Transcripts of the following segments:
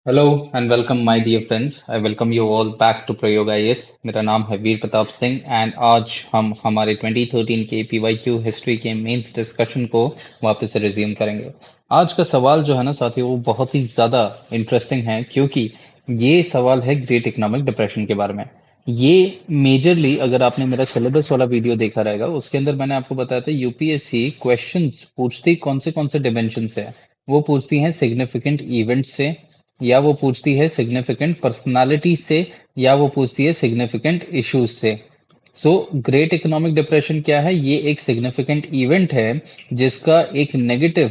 Hello and welcome my dear friends. I welcome you all back to Prayog IAS. मेरा नाम है वीर Pratap Singh and आज हम हमारे 2013 के पीवाईक्यू हिस्ट्री के मेंस डिस्कशन को वापस से रिज्यूम करेंगे। आज का सवाल जो है ना साथियों, वो बहुत ही ज़्यादा इंटरेस्टिंग है क्योंकि ये सवाल है ग्रेट इकोनॉमिक डिप्रेशन के बारे में। ये मेजरली अगर आपने मेरा सिलेबस वाला वीडियो देखा रहेगा, उसके अंदर मैंने आपको बताया था यूपीएससी क्वेश्चंस पूछती कौन से डिमेंशन से है। वो पूछती हैं सिग्निफिकेंट इवेंट से, या वो पूछती है सिग्निफिकेंट पर्सनालिटी से, या वो पूछती है सिग्निफिकेंट इश्यूज से। सो ग्रेट इकोनॉमिक डिप्रेशन क्या है? ये एक सिग्निफिकेंट इवेंट है जिसका एक negative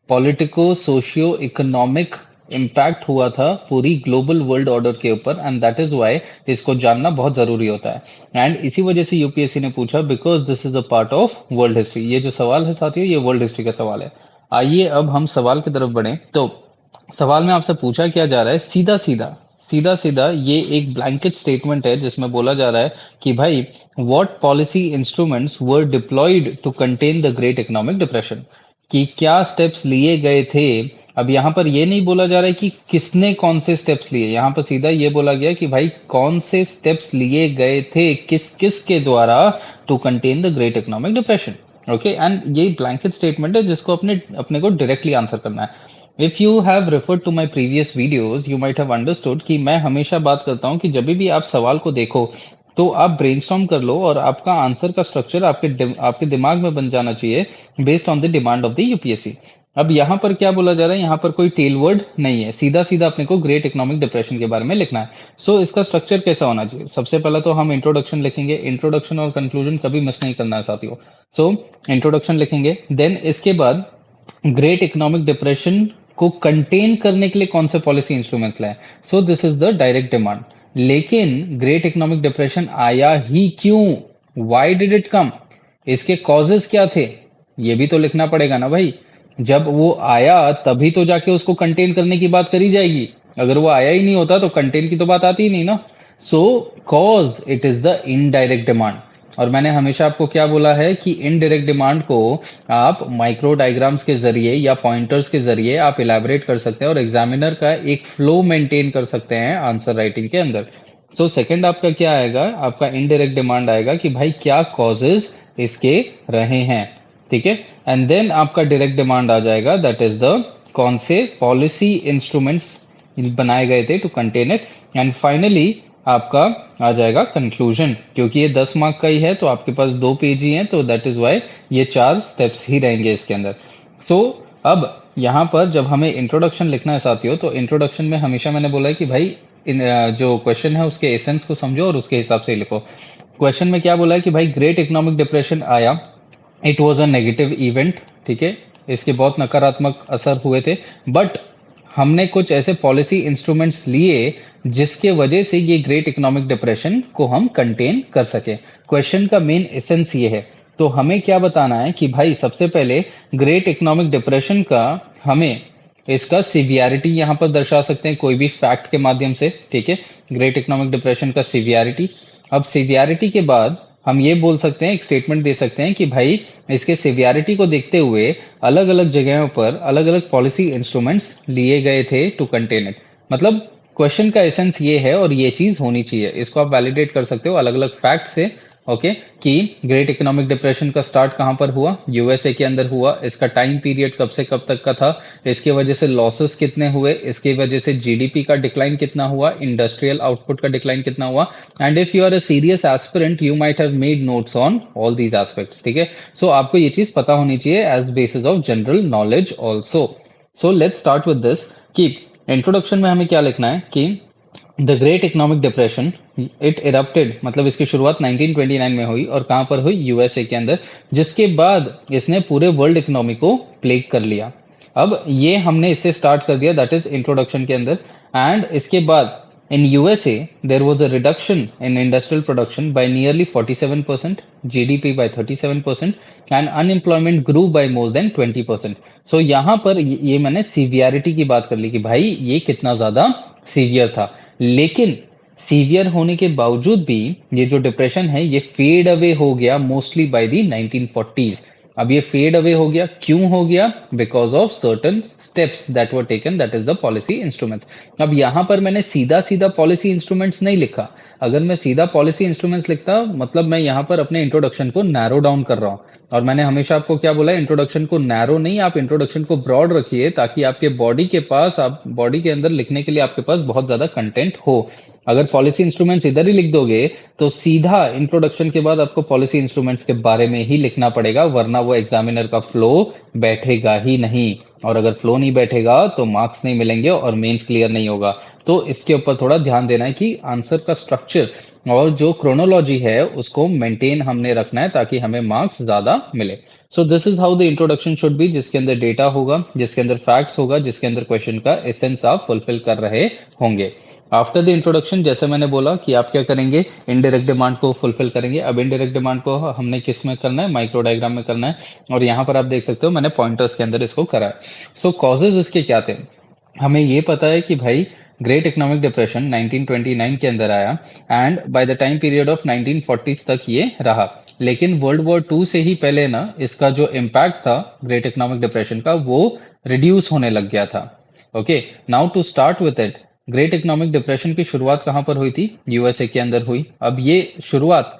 politico socio economic impact हुआ था पूरी ग्लोबल वर्ल्ड ऑर्डर के ऊपर, एंड दैट इज वाई इसको जानना बहुत जरूरी होता है। एंड इसी वजह से यूपीएससी ने पूछा, because this is a part of world history. ये जो सवाल है साथियों, ये वर्ल्ड हिस्ट्री का सवाल है। आइए अब हम सवाल की तरफ बढ़े। तो सवाल में आपसे पूछा क्या जा रहा है, सीधा सीधा ये एक ब्लैंकेट स्टेटमेंट है जिसमें बोला जा रहा है कि भाई what policy instruments were deployed to contain the great economic depression, कि क्या स्टेप्स लिए गए थे। अब यहाँ पर ये नहीं बोला जा रहा है कि किसने कौन से स्टेप्स लिए, यहाँ पर सीधा ये बोला गया कि भाई कौन से स्टेप्स लिए गए थे किस किस के द्वारा to contain the great economic depression. Okay, and ये ब्लैंकेट स्टेटमेंट है जिसको अपने अपने को डायरेक्टली आंसर करना है। If you have referred to my previous videos you might have understood कि मैं हमेशा बात करता हूं कि जब भी आप सवाल को देखो तो आप ब्रेनस्टॉर्म कर लो और आपका आंसर का स्ट्रक्चर आपके दिमाग में बन जाना चाहिए based on the demand of the UPSC. अब यहाँ पर क्या बोला जा रहा है, यहाँ पर कोई टेल वर्ड नहीं है, सीधा सीधा अपने को ग्रेट इकोनॉमिक डिप्रेशन के बारे में लिखना है। सो इसका स्ट्रक्चर कैसा होना चाहिए? सबसे पहला तो हम इंट्रोडक्शन लिखेंगे, इंट्रोडक्शन और कंक्लूजन कभी मिस नहीं करना है साथियों। सो इंट्रोडक्शन लिखेंगे, देन इसके बाद ग्रेट इकोनॉमिक डिप्रेशन को कंटेन करने के लिए कौन से पॉलिसी इंस्ट्रूमेंट्स लाए। सो this is the direct demand. लेकिन ग्रेट इकोनॉमिक डिप्रेशन आया ही क्यों? Why did it come? इसके कॉजेस क्या थे? ये भी तो लिखना पड़ेगा ना भाई। जब वो आया तभी तो जाके उसको कंटेन करने की बात करी जाएगी। अगर वो आया ही नहीं होता तो कंटेन की तो बात आती ही नहीं ना। So cause it is the indirect demand. और मैंने हमेशा आपको क्या बोला है कि इनडायरेक्ट डिमांड को आप माइक्रो डायग्राम्स के जरिए या पॉइंटर्स के जरिए आप इलेबोरेट कर सकते हैं और एग्जामिनर का एक फ्लो मेंटेन कर सकते हैं आंसर राइटिंग के अंदर। सो सेकंड आपका क्या आएगा, आपका इनडायरेक्ट डिमांड आएगा कि भाई क्या कॉजेज इसके रहे हैं, ठीक है। एंड देन आपका डायरेक्ट डिमांड आ जाएगा, दैट इज द कौन से पॉलिसी इंस्ट्रूमेंट्स बनाए गए थे to contain it. And finally आपका आ जाएगा कंक्लूजन। क्योंकि ये 10 मार्क का ही है तो आपके पास 2 पेज ही हैं, तो दैट इज वाई ये 4 स्टेप्स ही रहेंगे इसके अंदर। सो अब यहाँ पर जब हमें इंट्रोडक्शन लिखना है साथियों, तो इंट्रोडक्शन में हमेशा मैंने बोला है कि भाई जो क्वेश्चन है उसके एसेंस को समझो और उसके हिसाब से ही लिखो। क्वेश्चन में क्या बोला है कि भाई ग्रेट इकोनॉमिक डिप्रेशन आया, it was a negative event, ठीक है। इसके बहुत नकारात्मक असर हुए थे, बट हमने कुछ ऐसे पॉलिसी इंस्ट्रूमेंट्स लिए जिसके वजह से ये ग्रेट इकोनॉमिक डिप्रेशन को हम कंटेन कर सके। क्वेश्चन का मेन एसेंस ये है। तो हमें क्या बताना है कि भाई सबसे पहले ग्रेट इकोनॉमिक डिप्रेशन का हमें इसका सिवियरिटी यहां पर दर्शा सकते हैं कोई भी फैक्ट के माध्यम से, ठीक है। ग्रेट इकोनॉमिक डिप्रेशन का सिवियरिटी। अब सिवियरिटी के बाद हम ये बोल सकते हैं, एक स्टेटमेंट दे सकते हैं कि भाई इसके सिवियरिटी को देखते हुए अलग अलग जगहों पर अलग अलग पॉलिसी इंस्ट्रूमेंट्स लिए गए थे टू कंटेन इट। मतलब क्वेश्चन का एसेंस ये है और ये चीज होनी चाहिए। इसको आप वैलिडेट कर सकते हो अलग अलग फैक्ट से। ओके, कि ग्रेट इकोनॉमिक डिप्रेशन का स्टार्ट कहां पर हुआ? यूएसए के अंदर हुआ। इसका टाइम पीरियड कब से कब तक का था? इसके वजह से लॉसेस कितने हुए? इसकी वजह से जीडीपी का डिक्लाइन कितना हुआ? इंडस्ट्रियल आउटपुट का डिक्लाइन कितना हुआ? And if you are a serious aspirant you might have made notes on all these aspects, ठीक है। सो आपको ये चीज पता होनी चाहिए as basis of general knowledge also. So let's start with this कि इंट्रोडक्शन में हमें क्या लिखना है कि the great economic depression it erupted, मतलब इसकी शुरुआत 1929 में हुई और कहां पर हुई? यूएसए के अंदर, जिसके बाद इसने पूरे वर्ल्ड इकोनॉमी को प्लेग कर लिया। अब ये हमने इससे स्टार्ट कर दिया, दैट इज इंट्रोडक्शन के अंदर। एंड इसके बाद in USA there was a reduction in industrial production by nearly 47%, GDP bye 37%, and unemployment grew by more than 20%। सो यहाँ पर ये मैंने सीवियरिटी की बात कर ली कि भाई ये कितना ज्यादा सीवियर था। लेकिन सीवियर होने के बावजूद भी ये जो डिप्रेशन है ये फेड अवे हो गया मोस्टली बाय दी 1940s। अब ये फेड अवे हो गया, क्यों हो गया? Because of certain steps that were taken, that is the policy instruments. अब यहां पर मैंने सीधा सीधा पॉलिसी इंस्ट्रूमेंट्स नहीं लिखा। अगर मैं सीधा पॉलिसी इंस्ट्रूमेंट्स लिखता, मतलब मैं यहाँ पर अपने इंट्रोडक्शन को नैरो डाउन कर रहा हूँ। और मैंने हमेशा आपको क्या बोला, इंट्रोडक्शन को नैरो नहीं, आप इंट्रोडक्शन को ब्रॉड रखिए, ताकि आपके बॉडी के पास, आप बॉडी के अंदर लिखने के लिए आपके पास बहुत ज्यादा कंटेंट हो। अगर पॉलिसी इंस्ट्रूमेंट्स इधर ही लिख दोगे तो सीधा इंट्रोडक्शन के बाद आपको पॉलिसी इंस्ट्रूमेंट्स के बारे में ही लिखना पड़ेगा, वरना वो एग्जामिनर का फ्लो बैठेगा ही नहीं। और अगर फ्लो नहीं बैठेगा तो मार्क्स नहीं मिलेंगे और मेंस क्लियर नहीं होगा। तो इसके ऊपर थोड़ा ध्यान देना है कि आंसर का स्ट्रक्चर और जो क्रोनोलॉजी है उसको मेंटेन हमने रखना है, ताकि हमें मार्क्स ज्यादा मिले। सो this is how the introduction should be, जिसके अंदर डेटा होगा, जिसके अंदर फैक्ट्स होगा, जिसके अंदर क्वेश्चन का एसेंस आप फुलफिल कर रहे होंगे। आफ्टर द इंट्रोडक्शन, जैसे मैंने बोला कि आप क्या करेंगे, इनडायरेक्ट डिमांड को फुलफिल करेंगे। अब इनडायरेक्ट डिमांड को हमने किस में करना है, माइक्रो डायग्राम में करना है। और यहाँ पर आप देख सकते हो मैंने पॉइंटर्स के अंदर इसको करा है। सो कॉजेज इसके क्या थे, हमें ये पता है कि भाई ग्रेट इकोनॉमिक डिप्रेशन 1929 के अंदर आया, and by the time period of 1940s तक ये रहा। लेकिन वर्ल्ड वॉर टू से ही पहले ना इसका जो इम्पैक्ट था ग्रेट इकोनॉमिक डिप्रेशन का, वो रिड्यूस होने लग गया था। Okay, now to start with it, great economic depression की शुरुआत कहां पर हुई थी? यूएसए के अंदर हुई। अब ये शुरुआत,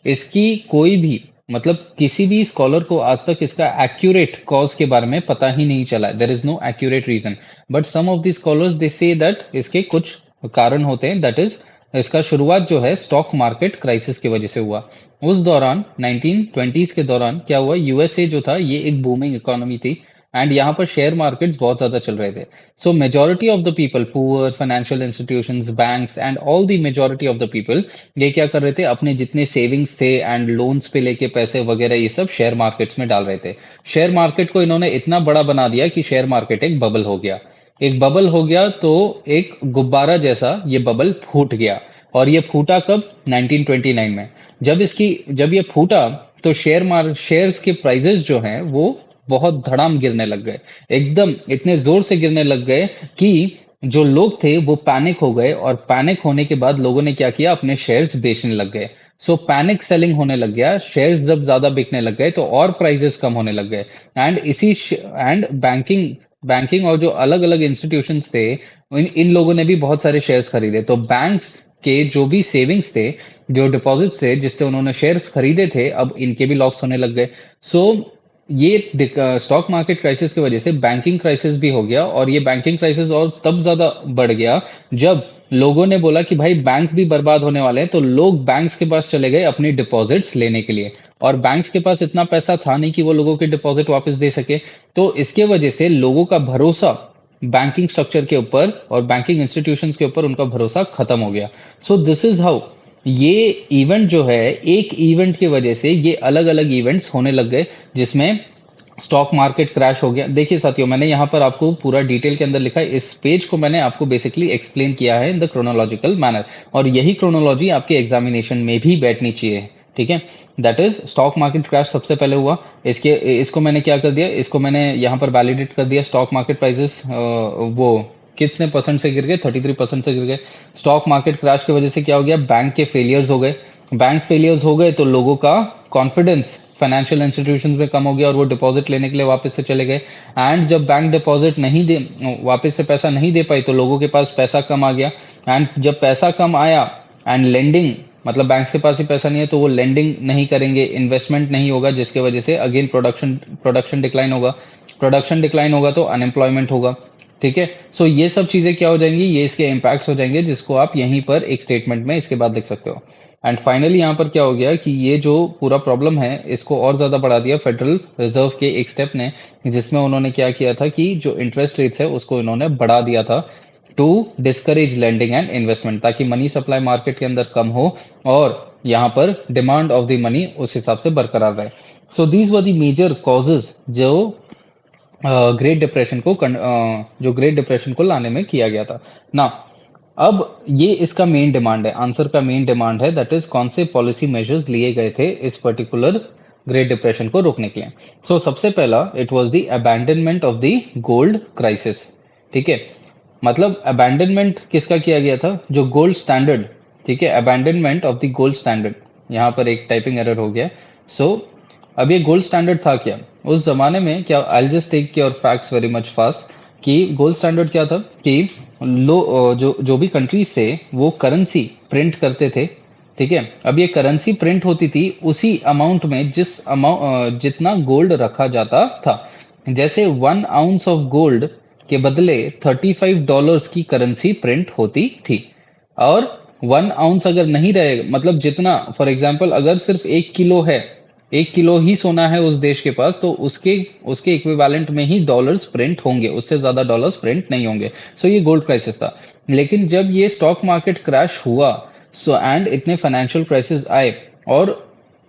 इसकी कोई भी, मतलब किसी भी स्कॉलर को आज तक इसका एक्यूरेट कॉज के बारे में पता ही नहीं चला। There is no accurate reason, but some of the scholars they say that इसके कुछ कारण होते हैं। दैट इज, इसका शुरुआत जो है स्टॉक मार्केट क्राइसिस की वजह से हुआ। उस दौरान 1920s के दौरान क्या हुआ, यूएसए जो था ये एक बूमिंग इकोनॉमी थी, एंड यहाँ पर शेयर मार्केट्स बहुत ज्यादा चल रहे थे। सो majority of the people, poor, financial institutions, banks and all the majority of the people, ये क्या कर रहे थे, अपने जितने सेविंग्स थे एंड लोन्स पे लेके पैसे वगैरह ये सब शेयर मार्केट्स में डाल रहे थे। शेयर मार्केट को इन्होंने इतना बड़ा बना दिया कि शेयर मार्केट एक बबल हो गया। एक बबल हो गया तो एक गुब्बारा जैसा ये बबल फूट गया। और ये फूटा कब? 1929 में। जब ये फूटा तो शेयर्स के प्राइजेस जो हैं वो बहुत धड़ाम गिरने लग गए, एकदम इतने जोर से गिरने लग गए कि जो लोग थे वो पैनिक हो गए। और पैनिक होने के बाद लोगों ने क्या किया, अपने शेयर्स बेचने लग गए। सो पैनिक सेलिंग होने लग गया, शेयर्स जब ज्यादा बिकने लग गए तो और प्राइजेस कम होने लग गए। एंड बैंकिंग और जो अलग अलग इंस्टीट्यूशंस थे, इन लोगों ने भी बहुत सारे शेयर्स खरीदे। तो बैंक्स के जो भी सेविंग्स थे, जो डिपॉजिट्स थे जिससे उन्होंने शेयर्स खरीदे थे, अब इनके भी लॉस होने लग गए। सो ये स्टॉक मार्केट क्राइसिस की वजह से बैंकिंग क्राइसिस भी हो गया। और ये बैंकिंग क्राइसिस और तब ज्यादा बढ़ गया जब लोगों ने बोला कि भाई बैंक भी बर्बाद होने वाले हैं, तो लोग बैंक्स के पास चले गए अपनी डिपॉजिट्स लेने के लिए। और बैंक्स के पास इतना पैसा था नहीं कि वो लोगों के डिपॉजिट वापस दे सके। तो इसके वजह से लोगों का भरोसा बैंकिंग स्ट्रक्चर के ऊपर और बैंकिंग इंस्टीट्यूशंस के ऊपर, उनका भरोसा खत्म हो गया। सो दिस इज हाउ ये इवेंट जो है, एक इवेंट की वजह से ये अलग अलग इवेंट्स होने लग गए, जिसमें स्टॉक मार्केट क्रैश हो गया। देखिए साथियों, मैंने यहाँ पर आपको पूरा डिटेल के अंदर लिखा है, इस पेज को मैंने आपको बेसिकली एक्सप्लेन किया है इन द क्रोनोलॉजिकल मैनर। और यही क्रोनोलॉजी आपके एग्जामिनेशन में भी बैठनी चाहिए, ठीक है। That is, stock market crash सबसे पहले हुआ। इसको मैंने क्या कर दिया, इसको मैंने यहाँ पर वैलिडेट कर दिया। स्टॉक मार्केट प्राइसेस वो कितने परसेंट से गिर गए? 33% से गिर गए। स्टॉक मार्केट क्रैश की वजह से क्या हो गया, बैंक के फेलियर्स हो गए। बैंक फेलियर्स हो गए तो लोगों का कॉन्फिडेंस फाइनेंशियल इंस्टीट्यूशंस में कम हो गया और वो डिपॉजिट लेने के लिए वापस से चले गए। एंड जब बैंक डिपॉजिट नहीं दे, वापस से पैसा नहीं दे पाई, तो लोगों के पास पैसा कम आ गया। एंड जब पैसा कम आया एंड लेंडिंग, मतलब बैंक्स के पास ही पैसा नहीं है तो वो लेंडिंग नहीं करेंगे, इन्वेस्टमेंट नहीं होगा, जिसके वजह से अगेन प्रोडक्शन डिक्लाइन होगा। प्रोडक्शन डिक्लाइन होगा तो अनएम्प्लॉयमेंट होगा, ठीक है। सो ये सब चीजें क्या हो जाएंगी, ये इसके इम्पैक्ट्स हो जाएंगे, जिसको आप यहीं पर एक स्टेटमेंट में इसके बाद लिख सकते हो। एंड फाइनली यहाँ पर क्या हो गया कि ये जो पूरा प्रॉब्लम है इसको और ज्यादा बढ़ा दिया फेडरल रिजर्व के एक स्टेप ने, जिसमें उन्होंने क्या किया था कि जो इंटरेस्ट रेट्स है उसको इन्होंने बढ़ा दिया था to discourage lending and investment, ताकि मनी सप्लाई मार्केट के अंदर कम हो और यहाँ पर डिमांड ऑफ द मनी उस हिसाब से बरकरार रहे। So these were the major causes जो ग्रेट डिप्रेशन को जो ग्रेट डिप्रेशन को लाने में किया गया था ना। अब ये इसका मेन डिमांड है, आंसर का मेन डिमांड है, दैट इज कौन से पॉलिसी मेजर्स लिए गए थे इस पर्टिकुलर ग्रेट डिप्रेशन को रोकने के लिए। सो सबसे पहला, it was the abandonment of the gold crisis, ठीक है। मतलब अबैंडनमेंट किसका किया गया था, जो गोल्ड स्टैंडर्ड, ठीक है, abandonment of the gold standard. यहाँ पर एक टाइपिंग एरर हो गया। सो अब ये गोल्ड स्टैंडर्ड था क्या उस जमाने में? क्या, I just take your facts very much fast, कि गोल्ड स्टैंडर्ड क्या था कि जो जो भी कंट्रीज थे वो करेंसी प्रिंट करते थे, ठीक है। अब ये करेंसी प्रिंट होती थी उसी अमाउंट में जिस अमाउंट जितना गोल्ड रखा जाता था। जैसे 1 आउंस ऑफ गोल्ड के बदले $35 की करेंसी प्रिंट होती थी। और 1 आउंस अगर नहीं रहेगा, मतलब जितना, फॉर एग्जाम्पल अगर सिर्फ 1 किलो है, 1 किलो ही सोना है उस देश के पास, तो उसके उसके इक्विवेलेंट में ही डॉलर्स प्रिंट होंगे, उससे ज्यादा डॉलर्स प्रिंट नहीं होंगे। सो ये गोल्ड क्राइसिस था। लेकिन जब ये स्टॉक मार्केट क्रैश हुआ, सो एंड इतने फाइनेंशियल क्राइसिस आए, और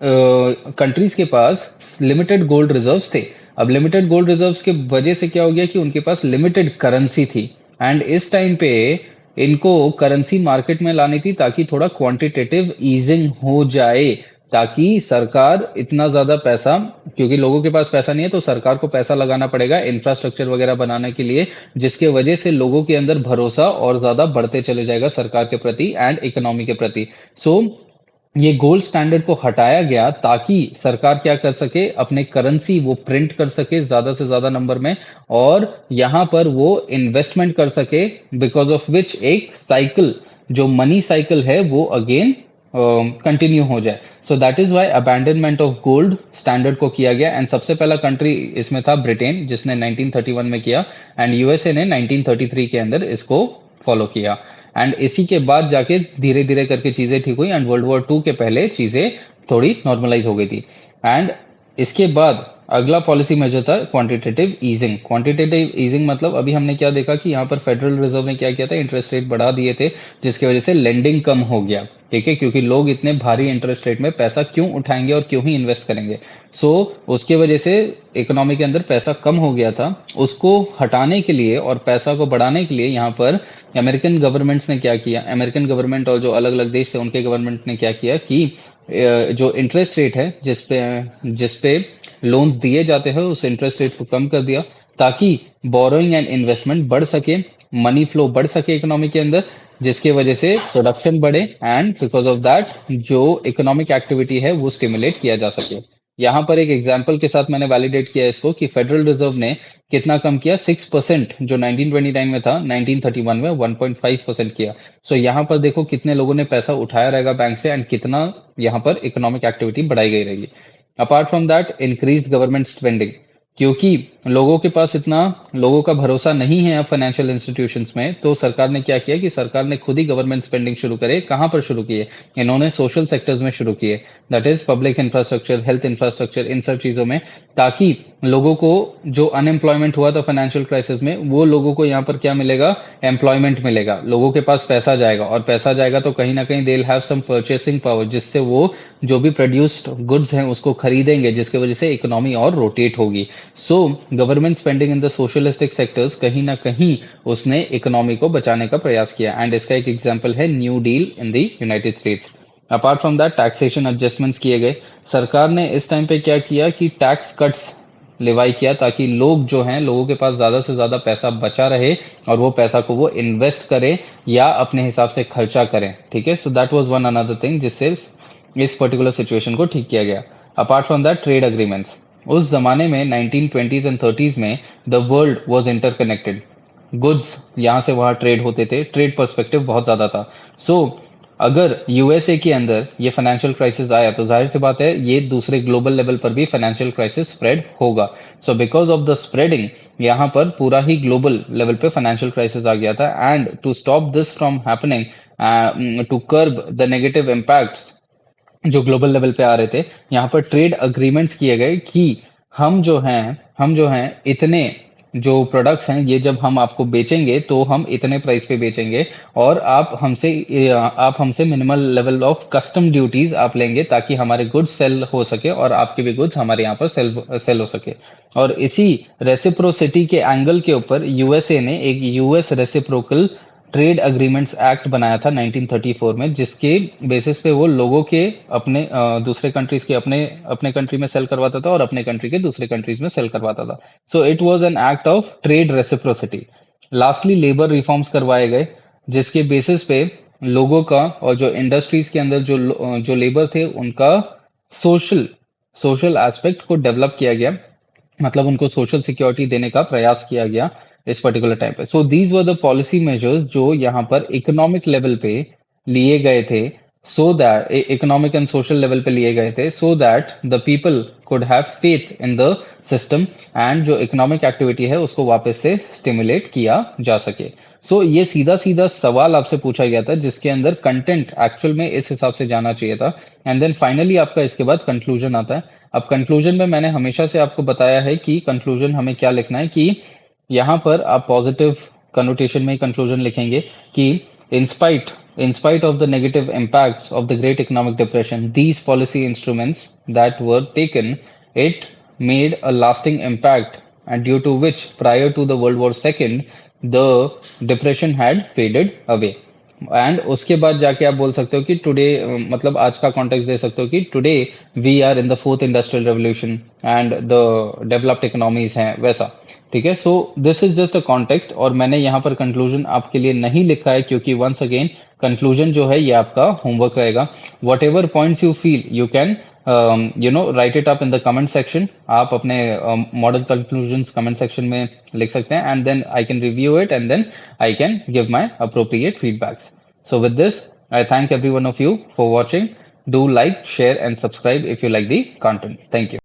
कंट्रीज के पास लिमिटेड गोल्ड रिजर्व्स थे। अब लिमिटेड गोल्ड रिजर्व्स के वजह से क्या हो गया कि उनके पास लिमिटेड करेंसी थी, एंड इस टाइम पे इनको करेंसी मार्केट में लानी थी ताकि थोड़ा क्वांटिटेटिव ईजिंग हो जाए, ताकि सरकार इतना ज्यादा पैसा, क्योंकि लोगों के पास पैसा नहीं है तो सरकार को पैसा लगाना पड़ेगा इंफ्रास्ट्रक्चर वगैरह बनाने के लिए, जिसके वजह से लोगों के अंदर भरोसा और ज्यादा बढ़ते चले जाएगा सरकार के प्रति एंड इकोनॉमी के प्रति। सो ये गोल्ड स्टैंडर्ड को हटाया गया ताकि सरकार क्या कर सके, अपने करेंसी वो प्रिंट कर सके ज्यादा से ज्यादा नंबर में, और यहां पर वो इन्वेस्टमेंट कर सके, बिकॉज ऑफ विच एक साइकिल, जो मनी साइकिल है, वो अगेन कंटिन्यू हो जाए। So that is why abandonment of gold standard को किया गया। एंड सबसे पहला कंट्री इसमें था ब्रिटेन, जिसने 1931 में किया, एंड यूएसए ने 1933 के अंदर इसको फॉलो किया। एंड इसी के बाद जाके धीरे धीरे करके चीजें ठीक हुई, एंड वर्ल्ड वॉर 2 के पहले चीजें थोड़ी नॉर्मलाइज हो गई थी। एंड इसके बाद अगला पॉलिसी मेजर था क्वांटिटेटिव ईजिंग। क्वांटिटेटिव ईजिंग मतलब अभी हमने क्या देखा कि यहाँ पर फेडरल रिजर्व ने क्या किया था, इंटरेस्ट रेट बढ़ा दिए थे, जिसकी वजह से लेंडिंग कम हो गया, ठीक है, क्योंकि लोग इतने भारी इंटरेस्ट रेट में पैसा क्यों उठाएंगे और क्यों ही इन्वेस्ट करेंगे। सो उसके वजह से इकोनॉमी के अंदर पैसा कम हो गया था। उसको हटाने के लिए और पैसा को बढ़ाने के लिए यहाँ पर अमेरिकन गवर्नमेंट्स ने क्या किया, अमेरिकन गवर्नमेंट और जो अलग अलग देश थे उनके गवर्नमेंट ने क्या किया कि जो इंटरेस्ट रेट है जिसपे लोन्स दिए जाते हैं, उस इंटरेस्ट रेट को कम कर दिया, ताकि बोरोइंग एंड इन्वेस्टमेंट बढ़ सके, मनी फ्लो बढ़ सके इकोनॉमी के अंदर, जिसके वजह से प्रोडक्शन बढ़े, एंड बिकॉज ऑफ दैट जो इकोनॉमिक एक्टिविटी है वो स्टिमुलेट किया जा सके। यहाँ पर एक एग्जाम्पल के साथ मैंने वैलिडेट किया इसको कि फेडरल रिजर्व ने कितना कम किया, 6%, जो 1929 में था, 1931 में 1.5% किया। सो यहाँ पर देखो कितने लोगों ने पैसा उठाया रहेगा बैंक से, एंड कितना यहाँ पर इकोनॉमिक एक्टिविटी बढ़ाई गई रहेगी। Apart from that increase government spending, क्योंकि लोगों के पास इतना, लोगों का भरोसा नहीं है अब फाइनेंशियल इंस्टीट्यूशंस में, तो सरकार ने क्या किया कि सरकार ने खुद ही गवर्नमेंट स्पेंडिंग शुरू करे। कहां पर शुरू किए? इन्होंने सोशल सेक्टर्स में शुरू किए, that is public infrastructure, health infrastructure, इन सब चीजों में, ताकि लोगों को जो अनएम्प्लॉयमेंट हुआ था फाइनेंशियल क्राइसिस में, वो लोगों को यहाँ पर क्या मिलेगा, एम्प्लॉयमेंट मिलेगा, लोगों के पास पैसा जाएगा, और पैसा जाएगा तो कहीं ना कहीं they will have some purchasing power, जिससे वो जो भी प्रोड्यूस्ड गुड्स हैं उसको खरीदेंगे, जिसकी वजह से इकोनॉमी और रोटेट होगी। So government spending in the socialistic sectors कहीं ना कहीं उसने इकोनॉमी को बचाने का प्रयास किया, एंड इसका एक एग्जांपल है new deal in the United states. Apart from that taxation adjustments किए गए। सरकार ने इस टाइम पे क्या किया कि टैक्स कट्स लेवाई किया, ताकि लोग जो हैं, लोगों के पास ज्यादा से ज्यादा पैसा बचा रहे, और वो पैसा को वो इन्वेस्ट करें या अपने हिसाब से खर्चा करें, ठीक है। So that was one another thing जिससे इस पर्टिकुलर सिचुएशन को ठीक किया गया। Apart from that trade agreements, उस जमाने में 1920s एंड 30s में the world was interconnected, goods यहाँ से वहां ट्रेड होते थे, ट्रेड पर्सपेक्टिव बहुत ज्यादा था। सो अगर यूएसए के अंदर ये फाइनेंशियल क्राइसिस आया तो जाहिर सी बात है ये दूसरे ग्लोबल लेवल पर भी फाइनेंशियल क्राइसिस स्प्रेड होगा। So because of the spreading यहाँ पर पूरा ही ग्लोबल लेवल पे फाइनेंशियल क्राइसिस आ गया था, and to stop this from happening, to curb the negative impacts जो ग्लोबल लेवल पे आ रहे थे, यहाँ पर ट्रेड अग्रीमेंट्स किए गए कि हम जो हैं इतने जो प्रोडक्ट्स हैं, ये जब हम आपको बेचेंगे तो हम इतने प्राइस पे बेचेंगे, और आप हमसे minimal level of custom duties आप लेंगे, ताकि हमारे गुड्स सेल हो सके और आपके भी गुड्स हमारे यहाँ पर सेल हो सके। और इसी रेसिप्रोसिटी के एंगल के ऊपर यूएसए ने एक US reciprocal trade agreements act बनाया था 1934 में, जिसके बेसिस पे वो लोगों के अपने दूसरे कंट्रीज के अपने अपने कंट्री में सेल करवाता था, और अपने कंट्री के दूसरे कंट्रीज में सेल करवाता था। So it was an act of trade reciprocity. Lastly labour reforms करवाए गए, जिसके बेसिस पे लोगों का और जो इंडस्ट्रीज के अंदर जो लेबर थे उनका सोशल सोशल एस्पेक्ट को डेवलप किया गया, मतलब उनको सोशल सिक्योरिटी देने का प्रयास किया गया इस पर्टिकुलर टाइम पे। सो these were the policy measures जो यहाँ पर इकोनॉमिक लेवल पे लिए गए थे, so that economic and social level पे लिए गए थे, so that the people could have faith in the system and जो इकोनॉमिक एक्टिविटी है उसको वापस से स्टिमुलेट किया जा सके। सो ये सीधा सीधा सवाल आपसे पूछा गया था जिसके अंदर कंटेंट एक्चुअल में इस हिसाब से जाना चाहिए था। एंड देन फाइनली आपका इसके बाद कंक्लूजन आता है। अब कंक्लूजन में मैंने हमेशा से आपको बताया है कि कंक्लूजन हमें क्या लिखना है, कि यहाँ पर आप पॉजिटिव कनोटेशन में कंक्लूजन लिखेंगे कि in spite of the negative impacts of the great economic depression, these policy instruments that were taken, it made a lasting impact, and due to which prior to the World War II the depression had faded away. And उसके बाद जाके आप बोल सकते हो कि today, मतलब आज का कॉन्टेक्स्ट दे सकते हो कि today we are in the fourth industrial revolution and the developed economies हैं वैसा। ठीक है, so this is just a context, और मैंने यहाँ पर कंक्लूजन आपके लिए नहीं लिखा है क्योंकि वंस अगेन कंक्लूजन जो है ये आपका होमवर्क रहेगा। What ever points you feel you can write it up in the comment section. आप अपने model conclusions comment section में लिख सकते हैं, and then I can review it and then I can give my appropriate feedbacks. So with this, I thank every one of you for watching. Do like, share and subscribe if you like the content. Thank you.